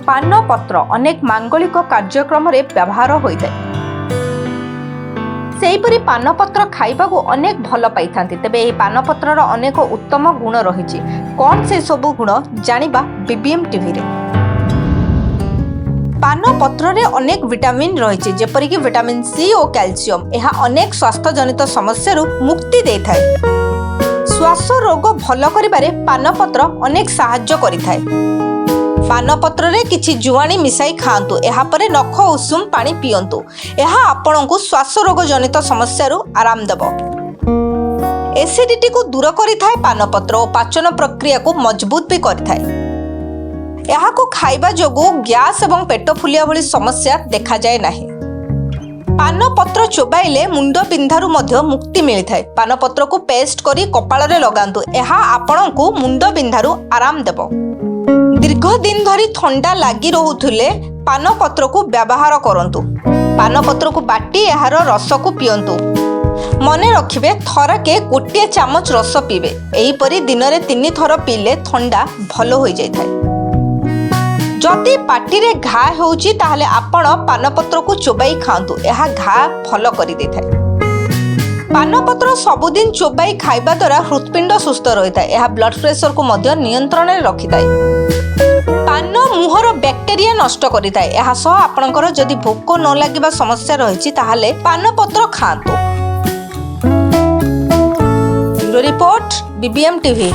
पान पत्र अनेक मांगलिक कार्यक्रम व्यवहार होता है। सेहीपरि पान पत्र खाइबा अनेक भल पाई तेबे यह पान पत्रर अनेक उत्तम गुण रही। कौन से सबु गुण जानिबा बीबीएम टीवी रे। पान पत्र रे अनेक विटामिन रही जेपरिक विटामिन सी और कैल्शियम। यह अनेक स्वास्थ्य जनित समस्या मुक्ति देता है। श्वास रोग भल करिबारे पान पत्र अनेक साहाय्य करिथाय। पान पत्र रे किछि जुआणी मिसाई खांतु। एहा परे नख उषुम पानी पियंतु। एहा आपनकु श्वास रोग जनित समस्या आराम देबो। एसिडिटी को दूर करिथाय पान पत्र और पाचन प्रक्रिया को मजबूत भी करिथाय। एहा को खाइबा जोगु गैस एवं पेट फुलिया भली समस्या देखा जाए नाही। पान पत्र चोबाइले मुंड बिंधारू मध्य मुक्ति मिलता है। पान पत्र को पेस्ट करी कपाल रे लगांतु। एहा आपनकु मुंड बिंधारू आराम देबो। दीर्घ दिन धरी ठंडा लगी रोहुथिले पान पत्र को व्यवहार करंतु। पान पत्र को बाटी एहार रस को पियंतु। मने रखिबे थरके गोटे चामच रस पीबे। एहीपरि दिन रे 3 थर पीले ठंडा भल होई जाय थाए। जदि पाटी रे घा होउची ताहले आपण पान पत्र को चोबाई खांतु। एहा घा भल करि देथाय। पान पत्र सबुदिन चोबाई खाइबा द्वारा हृदपिंड सुस्थ रही है। यह ब्लड प्रेशर को मध्य नियंत्रण में रखी थाए। पान मुहर बैक्टेरिया नष्ट करि थाए। यह सह आपनकर जदि भोक न लागिबा समस्या रही ताहले पान पत्र खांतु। Bureau report BBM TV.